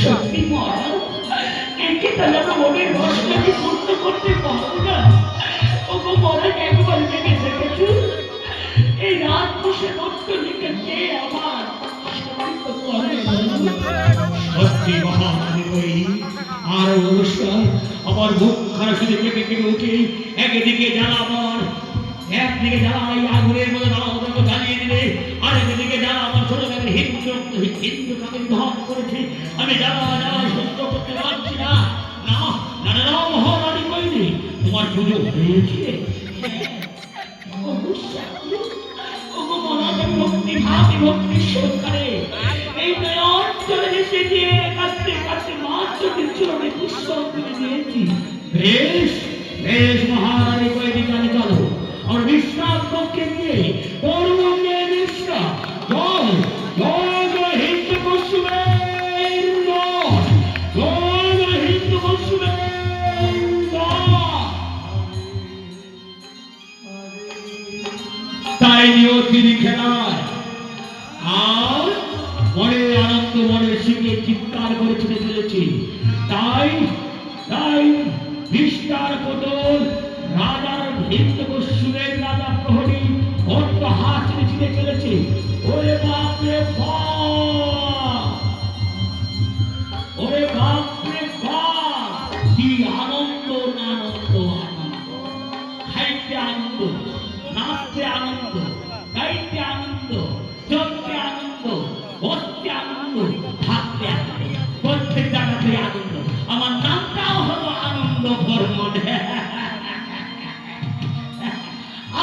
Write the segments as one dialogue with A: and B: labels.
A: সত্যি মহারাজ, একে তাহলে আমরা মনের রসটাকে পূর্ণ করতে পারবো না। ওগো মহারাজ, একবার ভেবে দেখেছো এই রাত বসে নষ্ট লিখেছে আমার সত্যি মহারানী বই আর অনুষ্ঠান আমার মুখ খারাপ শুধু কেঁপে কেঁপে উঠে একদিকে জ্বালা আমার একদিকে জ্বালা এই আগুনের মধ্যে নাও জ্বালিয়ে দিলে আর একদিকে জ্বালা আমার ছোট মেয়ের হিন্দু কাকে ধ্বংস করেছে। আমি জ্বালা জ্বালা সহ্য করতে পারছি না। না না না মহারানী বইনি তোমার পুজো হয়েছে। ভক্তি ভাবি ভক্তি সরকারে এই নয়ন চলে এসে দিয়ে কাছে কাছে মাছ চোখের চরণে পুষ্প করে দিয়েছি। বেশ বেশ মহারানী কয়েদি কানে চলো আর বিশ্রাম কক্ষে গিয়ে পরমঙ্গে বিশ্রাম জয় জয় জয় হিন্দু পশ্চিমের জয় জয় জয় হিন্দু পশ্চিমের তাই নিয়তির খেলায় আর মনে আনন্দ মনে শিখে চিৎকার করে ছুটে চলেছে। তাই তাই বিষ্টার পটল রাজার হিন্দু পশ্চিমের রাজা প্রহরী অন্য হাত ছেড়ে ছিঁড়ে চলেছে। ওরে বাপরে বাপ, ওরে বাপরে বাপ, কি আনন্দ আনন্দ আনন্দ, খাইতে আনন্দ, নাচতে আনন্দ, গাইতে আনন্দ, চলতে আনন্দ, বসতে আনন্দ, থাকতে আনন্দ, প্রত্যেক জায়গাতে আনন্দ। আমার নামটাও হলো আনন্দ বর্মন।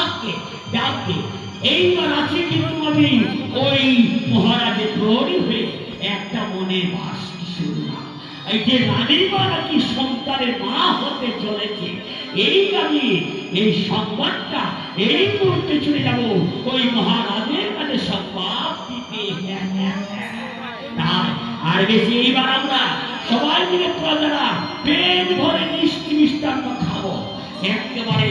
A: আজকে যাকে এইবার আছে কিন্তু আমি ওই মহারাজের প্রহরী হয়ে একটা মনে বাস শুনলাম এই যে রানীমা নাকি সন্তানের মা হতে চলেছে। এই আমি এই সংবাদটা এই মুহূর্তে চলে যাব ওই মহারাজের কাছে সংবাদ দিতে। আর বেশি এইবার আমরা সবাই মিলে প্রজারা পেট ভরে মিষ্টি মিষ্টান্ন খাবো। একেবারে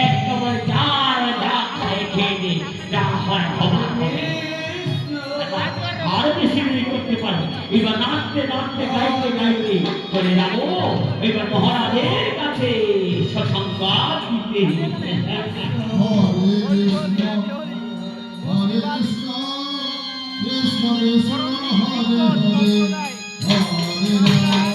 A: একেবারে যার যা খায় খেয়ে নে, যা হয় হবার হবে। আরো বেশি করতে পারবো। এবার নাচতে নাচতে গাইতে গাইতে চলে যাবো এবার মহারাজের কাছে সংবাদ দিতে।
B: হরে কৃষ্ণ কৃষ্ণ কৃষ্ণ হরে হরে হরে রাম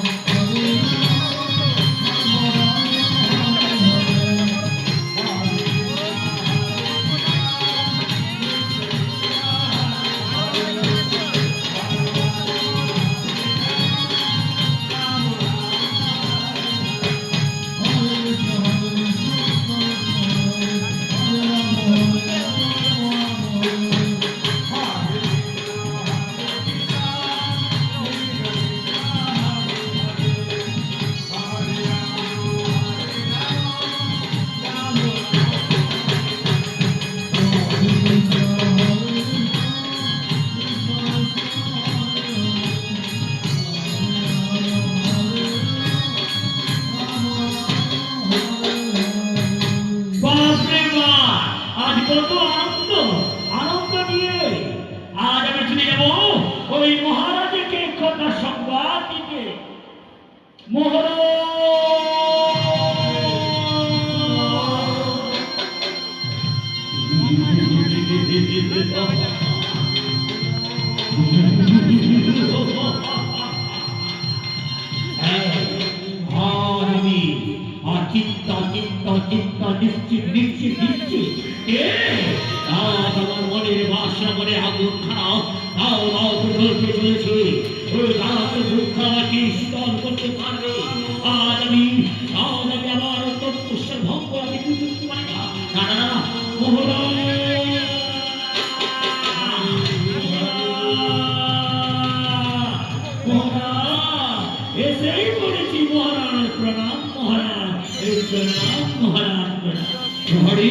B: হরে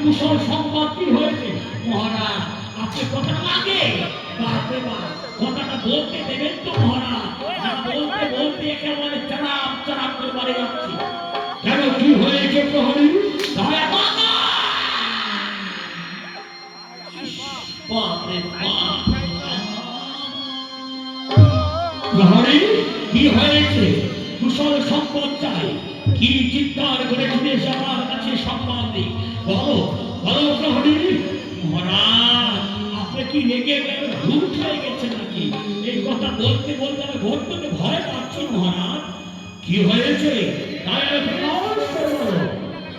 A: কুশল সংবাদ কি হয়েছে মহারাজ? আপনি কথা আগে বাপরে বাপ, কথাটা বলতে দেবেন তো মহারাজ? না বলতে বলতে একেবারে চারাপ চারাপ করে বাড়ি যাচ্ছি। কেন, কি হয়েছে প্রহরী? দয়া বাবা! বাপরে বাপ! প্রহরী, কি হয়েছে? কুশল সম্পদ চাই। কি চিৎকার করে ছুটে এসে আমার কাছে সম্মান দিই? বলো বলো প্রহরী। মহারাজ, আপনি কি রেগে গেলেন? ভূত হয়ে গেছে নাকি? এই কথা বলতে বলতে আমি ঘটতে ভয় পাচ্ছি মহারাজ। কি হয়েছে? তাই আমি প্রকাশ করে বলো।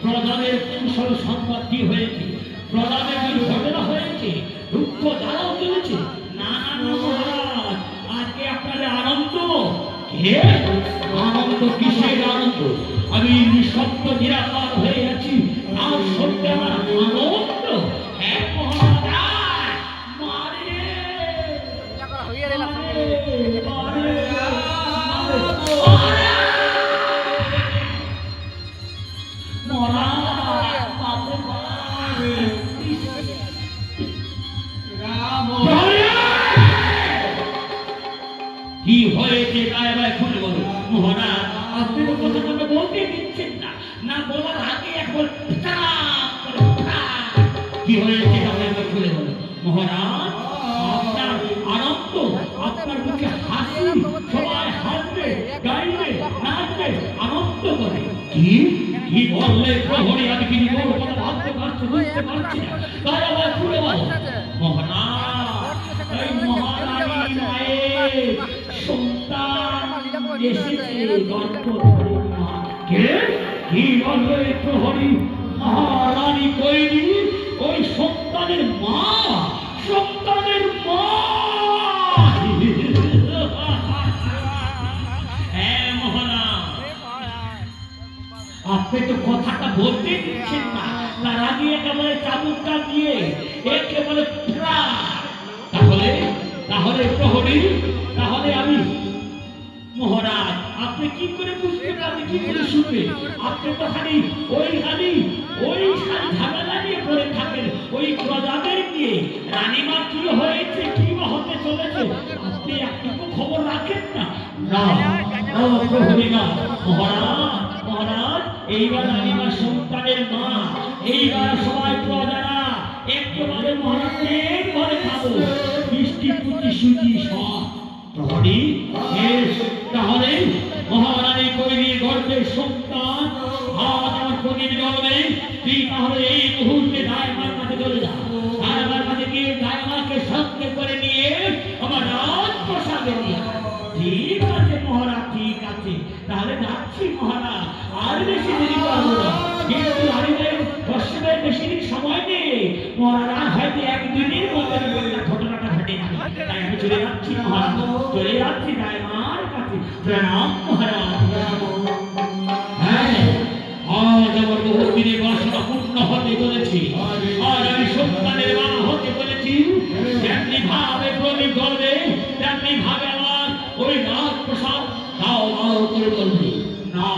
A: প্রধানের কুশল সংবাদ কি হয়েছে? প্রধানের কি ঘটনা হয়েছে? দুঃখ জ্বালাও চলেছে? না না না মহারাজ, আজকে আপনাদের আনন্দ। কে? আনন্দ? কিসের আনন্দ? আমি নিঃশব্দ নিরাকার হয়ে আছি, আর সত্যি আমার আনন্দ। হ্যাঁ মহারাজ, মারে মারে মারে মারে মহারাজ, বাপরে কি হয়েছে? গায়ে গায়ে খুলে বলো মহারাজ। আপনি তো কথাটা বলতে দিচ্ছেন না, না বলার আগে একবার ফটাক করে ফটাক। কি হয়েছে গায়ে গায়ে খুলে বলো মহারাজ। আপনার আনন্দ, আপনার মুখে হাসি, সবাই হাসবে, গাইবে, নাচবে, আনন্দ করে। কি কি বললে প্রহরী? আমি কি বলবো কথা ভাবতে পারছি, বুঝতে পারছি না। গায়ে গায়ে খুলে বলো মহারাজ। এই মহারানী মায়ের সন্তান এসেছে গর্ভধারী মা। কে? কি বলবে প্রহরী? মহারানী কৈরি ওই সন্তানের মা? সন্তানের মা? হ্যাঁ মহারাজ, আপনি তো কথাটা বলতে দিচ্ছেন না, তার আগে একেবারে চাবুকটা দিয়ে একেবারে তাহলে তাহলে প্রহরী, তাহলে আমি মহারাজ, আপনি কি করে বুঝতে পারবেন? কি করে শুনবেন? আপনি তো খালি ওই ঝামেলা নিয়ে পড়ে থাকেন, ওই প্রজাদের নিয়ে। রানীমার কি হয়েছে, কি বা হতে চলেছে, আপনি একটুকু খবর রাখেন না? না ও প্রহরী না মহারাজ। মহারাজ, এইবার রানীমার সন্তানের মা, এইবার সবাই প্রজারা একেবারে মহারাজের ঘরে খাবো, মিষ্টি পুচি সুচি সব। প্রহরী, তাহলে মহারানী কৈরির গর্ভের সন্তান আজ আমার প্রদীপ জ্বলবে। তুই তাহলে এই মুহূর্তে দায়মার কাছে চলে যা। দায়মার কাছে গিয়ে দায়মাকে সঙ্গে করে নিয়ে আমার রাজপ্রসাদে নিয়ে। ঠিক আছে মহারাজ, ঠিক আছে, তাহলে যাচ্ছি মহারাজ। আর বেশি দেরি করবো না, কিন্তু দর্শনের বেশি দিন সময় নেই মহারাজ। হয়তো একদিনের মধ্যে ঘটনাটা ঘটে যাবে, তাই আমি চলে যাচ্ছি মহারাজ, চলে যাচ্ছি দায়মার কাছে। প্রণাম মহারাজ। হ্যাঁ, আজ আমার বহুদিনের বাসনা পূর্ণ হতে চলেছে। আর আমি সন্তানের মা হতে চলেছি। যেমনি ভাবে প্রদীপ জ্বলবে, তেমনি ভাবে আমার ওই রাজপ্রসাদ দাও দাও করে বলবে। না,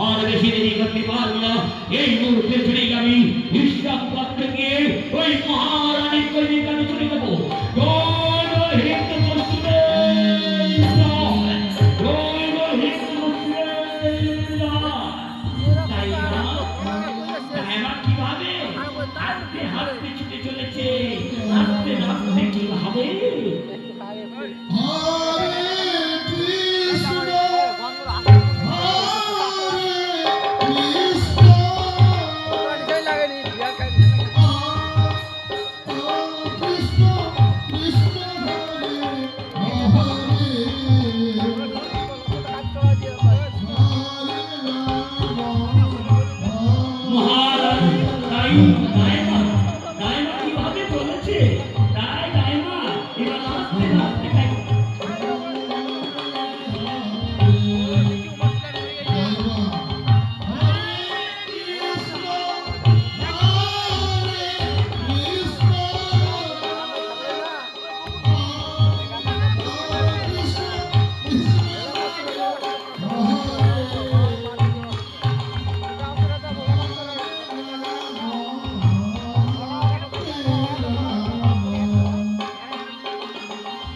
A: আর বেশি দেরি করতে পারবো না। এই